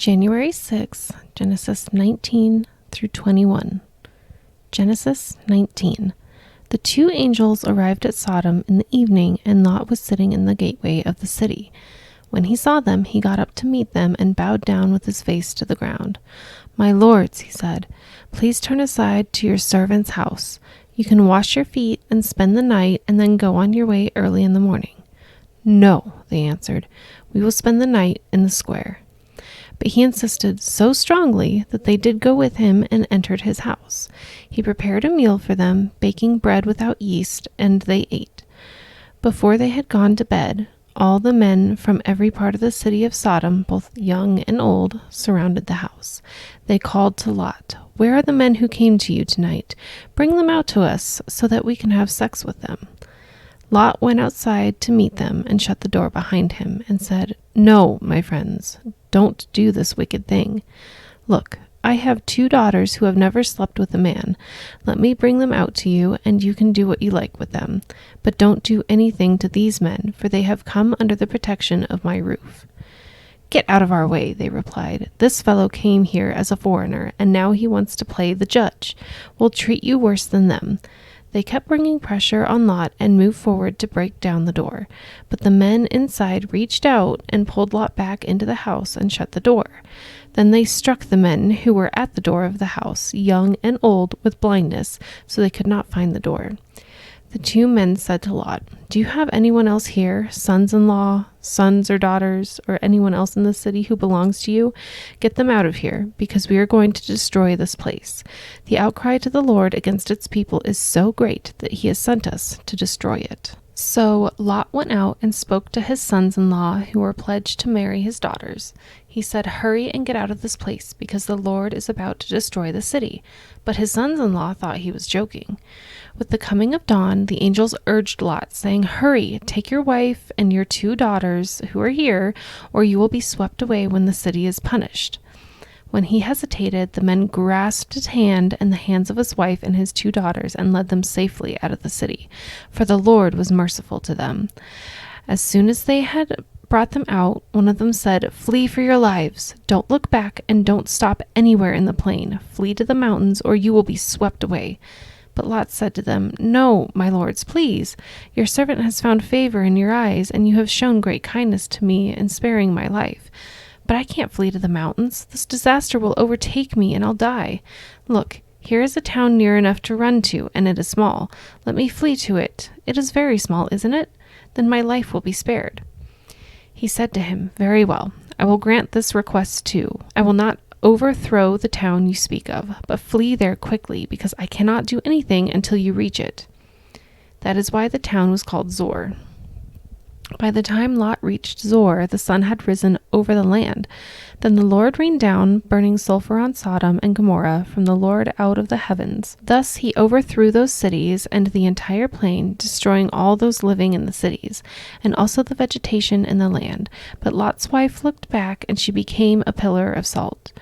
January 6, Genesis 19 through 21. Genesis 19. The two angels arrived at Sodom in the evening, and Lot was sitting in the gateway of the city. When he saw them, he got up to meet them and bowed down with his face to the ground. "My lords," he said, "please turn aside to your servant's house. You can wash your feet and spend the night and then go on your way early in the morning." "No," they answered, "we will spend the night in the square." But he insisted so strongly that they did go with him and entered his house. He prepared a meal for them, baking bread without yeast, and they ate. Before they had gone to bed, all the men from every part of the city of Sodom, both young and old, surrounded the house. They called to Lot, "Where are the men who came to you tonight? Bring them out to us so that we can have sex with them." Lot went outside to meet them and shut the door behind him and said, "No, my friends, don't do this wicked thing. Look, I have 2 daughters who have never slept with a man. Let me bring them out to you, and you can do what you like with them. But don't do anything to these men, for they have come under the protection of my roof." "Get out of our way," they replied. "This fellow came here as a foreigner, and now he wants to play the judge. We'll treat you worse than them." They kept bringing pressure on Lot and moved forward to break down the door. But the men inside reached out and pulled Lot back into the house and shut the door. Then they struck the men who were at the door of the house, young and old, with blindness, so they could not find the door. The 2 men said to Lot, "Do you have anyone else here, sons-in-law, sons or daughters, or anyone else in the city who belongs to you? Get them out of here, because we are going to destroy this place. The outcry to the Lord against its people is so great that he has sent us to destroy it." So Lot went out and spoke to his sons-in-law who were pledged to marry his daughters. He said, "Hurry and get out of this place, because the Lord is about to destroy the city." But his sons-in-law thought he was joking. With the coming of dawn, the angels urged Lot, saying, "Hurry, take your wife and your 2 daughters who are here, or you will be swept away when the city is punished." When he hesitated, the men grasped his hand and the hands of his wife and his 2 daughters and led them safely out of the city, for the Lord was merciful to them. As soon as they had brought them out, one of them said, "Flee for your lives. Don't look back and don't stop anywhere in the plain. Flee to the mountains, or you will be swept away." But Lot said to them, "No, my lords, please. Your servant has found favor in your eyes, and you have shown great kindness to me in sparing my life. But I can't flee to the mountains. This disaster will overtake me, and I'll die. Look, here is a town near enough to run to, and it is small. Let me flee to it. It is very small, isn't it? Then my life will be spared." He said to him, "Very well. I will grant this request too. I will not overthrow the town you speak of, but flee there quickly, because I cannot do anything until you reach it." That is why the town was called Zor. By the time Lot reached Zor, the sun had risen over the land. Then the Lord rained down burning sulfur on Sodom and Gomorrah from the Lord out of the heavens. Thus he overthrew those cities and the entire plain, destroying all those living in the cities, and also the vegetation in the land. But Lot's wife looked back, and she became a pillar of salt.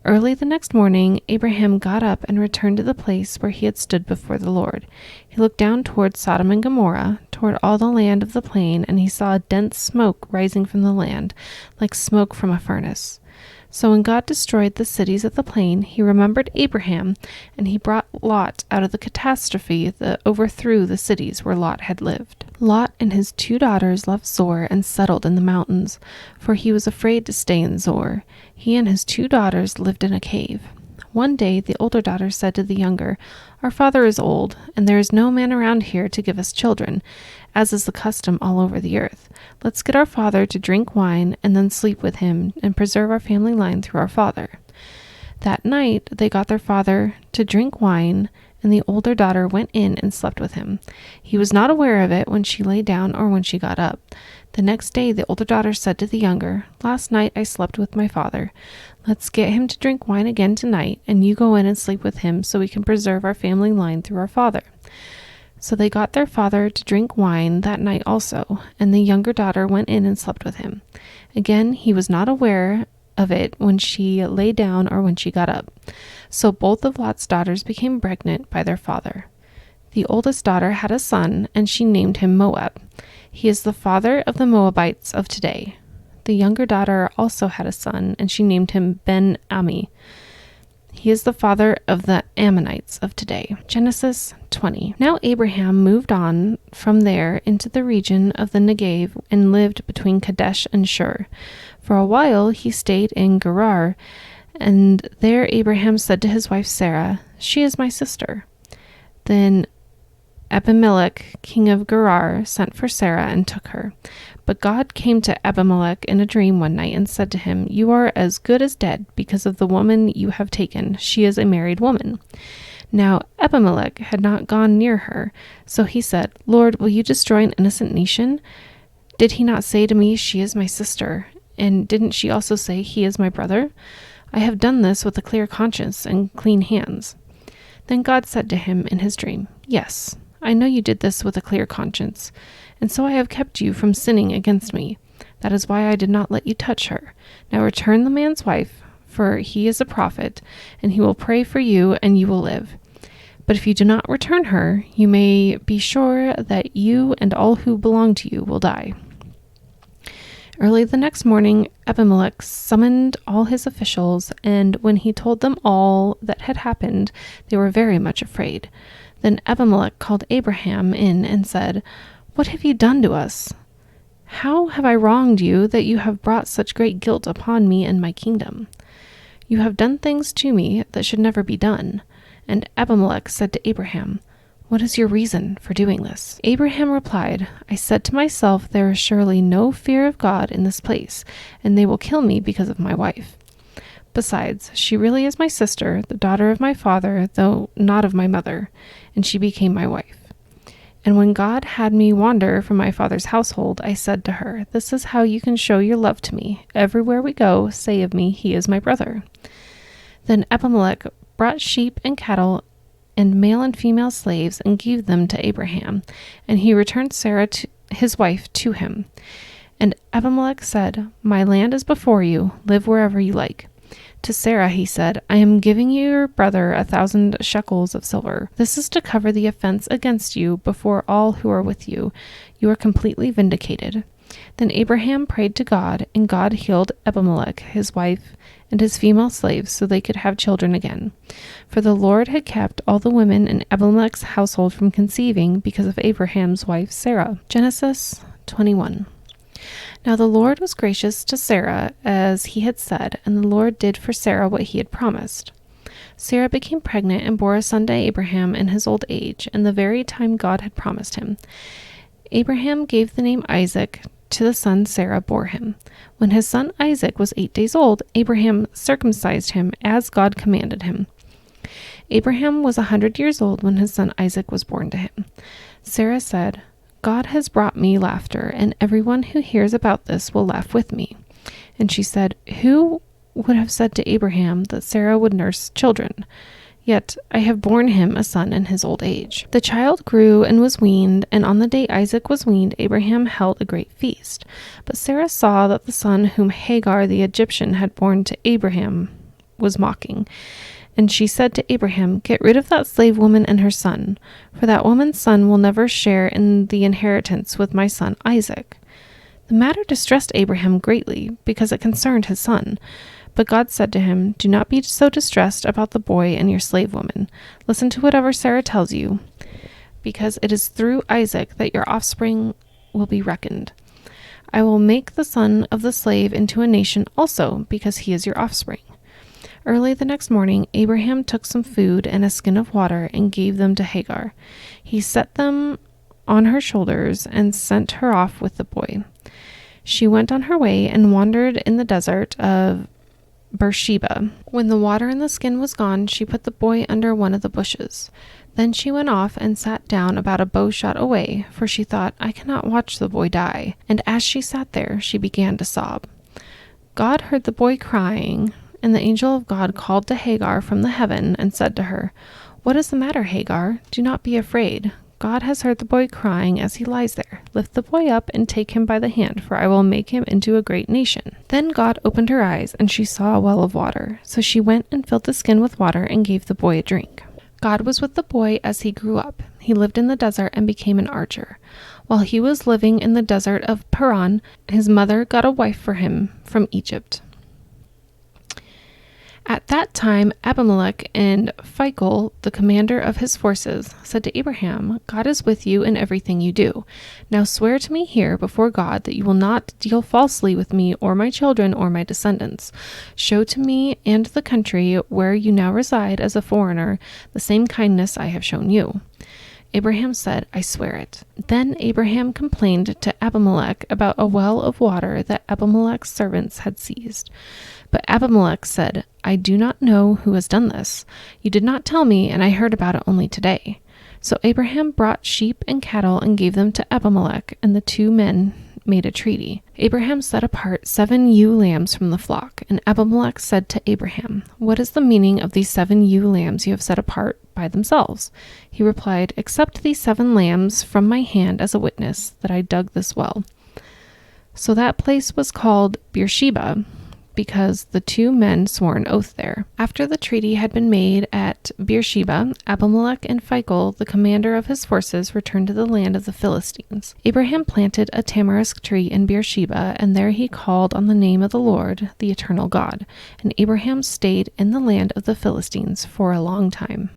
Early the next morning, Abraham got up and returned to the place where he had stood before the Lord. He looked down toward Sodom and Gomorrah, toward all the land of the plain, and he saw dense smoke rising from the land, like smoke from a furnace. So when God destroyed the cities of the plain, he remembered Abraham, and he brought Lot out of the catastrophe that overthrew the cities where Lot had lived. Lot and his 2 daughters left Zor and settled in the mountains, for he was afraid to stay in Zor. He and his 2 daughters lived in a cave. One day the older daughter said to the younger, "Our father is old, and there is no man around here to give us children, as is the custom all over the earth. Let's get our father to drink wine and then sleep with him and preserve our family line through our father." That night they got their father to drink wine, and the older daughter went in and slept with him. He was not aware of it when she lay down or when she got up. The next day the older daughter said to the younger, "Last night I slept with my father. Let's get him to drink wine again tonight, and you go in and sleep with him so we can preserve our family line through our father." So they got their father to drink wine that night also, and the younger daughter went in and slept with him. Again, he was not aware of it when she lay down or when she got up. So both of Lot's daughters became pregnant by their father. The oldest daughter had a son, and she named him Moab. He is the father of the Moabites of today. The younger daughter also had a son, and she named him Ben-Ami. He is the father of the Ammonites of today. Genesis 20. Now Abraham moved on from there into the region of the Negev and lived between Kadesh and Shur. For a while he stayed in Gerar, and there Abraham said to his wife Sarah, "She is my sister." Then Abimelech, king of Gerar, sent for Sarah and took her. But God came to Abimelech in a dream one night and said to him, "You are as good as dead because of the woman you have taken. She is a married woman." Now Abimelech had not gone near her, so he said, "Lord, will you destroy an innocent nation? Did he not say to me, 'She is my sister'? And didn't she also say, 'He is my brother'? I have done this with a clear conscience and clean hands." Then God said to him in his dream, "Yes, I know you did this with a clear conscience, and so I have kept you from sinning against me. That is why I did not let you touch her. Now return the man's wife, for he is a prophet, and he will pray for you, and you will live. But if you do not return her, you may be sure that you and all who belong to you will die." Early the next morning, Abimelech summoned all his officials, and when he told them all that had happened, they were very much afraid. Then Abimelech called Abraham in and said, "What have you done to us? How have I wronged you that you have brought such great guilt upon me and my kingdom? You have done things to me that should never be done." And Abimelech said to Abraham, "What is your reason for doing this?" Abraham replied, "I said to myself, there is surely no fear of God in this place, and they will kill me because of my wife. Besides, she really is my sister, the daughter of my father, though not of my mother, and she became my wife. And when God had me wander from my father's household, I said to her, 'This is how you can show your love to me. Everywhere we go, say of me, he is my brother.' Then Abimelech brought sheep and cattle and male and female slaves and gave them to Abraham, and he returned Sarah, his wife, to him. And Abimelech said, 'My land is before you. Live wherever you like.' To Sarah he said, 'I am giving your brother 1,000 shekels of silver. This is to cover the offense against you before all who are with you. You are completely vindicated.' Then Abraham prayed to God, and God healed Abimelech, his wife, and his female slaves, so they could have children again. For the Lord had kept all the women in Abimelech's household from conceiving because of Abraham's wife Sarah. Genesis 21. Now the Lord was gracious to Sarah, as he had said, and the Lord did for Sarah what he had promised. Sarah became pregnant and bore a son to Abraham in his old age, in the very time God had promised him. Abraham gave the name Isaac to the son Sarah bore him. When his son Isaac was 8 days old, Abraham circumcised him as God commanded him. Abraham was 100 years old when his son Isaac was born to him. Sarah said, "God has brought me laughter, and everyone who hears about this will laugh with me." And she said, "Who would have said to Abraham that Sarah would nurse children? Yet I have borne him a son in his old age." The child grew and was weaned, and on the day Isaac was weaned, Abraham held a great feast. But Sarah saw that the son whom Hagar the Egyptian had borne to Abraham was mocking. And she said to Abraham, "Get rid of that slave woman and her son, for that woman's son will never share in the inheritance with my son Isaac." The matter distressed Abraham greatly, because it concerned his son. But God said to him, "Do not be so distressed about the boy and your slave woman. Listen to whatever Sarah tells you, because it is through Isaac that your offspring will be reckoned. I will make the son of the slave into a nation also, because he is your offspring." Early the next morning, Abraham took some food and a skin of water and gave them to Hagar. He set them on her shoulders and sent her off with the boy. She went on her way and wandered in the desert of Beersheba. When the water in the skin was gone, she put the boy under one of the bushes. Then she went off and sat down about a bow shot away, for she thought, "I cannot watch the boy die." And as she sat there, she began to sob. God heard the boy crying, and the angel of God called to Hagar from the heaven and said to her, "What is the matter, Hagar? Do not be afraid. God has heard the boy crying as he lies there. Lift the boy up and take him by the hand, for I will make him into a great nation." Then God opened her eyes, and she saw a well of water. So she went and filled the skin with water and gave the boy a drink. God was with the boy as he grew up. He lived in the desert and became an archer. While he was living in the desert of Paran, his mother got a wife for him from Egypt. At that time, Abimelech and Phicol, the commander of his forces, said to Abraham, God is with you in everything you do. Now swear to me here before God that you will not deal falsely with me or my children or my descendants. Show to me and the country where you now reside as a foreigner the same kindness I have shown you. Abraham said, I swear it. Then Abraham complained to Abimelech about a well of water that Abimelech's servants had seized. But Abimelech said, I do not know who has done this. You did not tell me, and I heard about it only today. So Abraham brought sheep and cattle and gave them to Abimelech, and the two men made a treaty. Abraham set apart 7 ewe lambs from the flock, and Abimelech said to Abraham, What is the meaning of these 7 ewe lambs you have set apart by themselves? He replied, Accept these 7 lambs from my hand as a witness that I dug this well. So that place was called Beersheba, because the two men swore an oath there. After the treaty had been made at Beersheba, Abimelech and Phicol, the commander of his forces, returned to the land of the Philistines. Abraham planted a tamarisk tree in Beersheba, and there he called on the name of the Lord, the eternal God. And Abraham stayed in the land of the Philistines for a long time.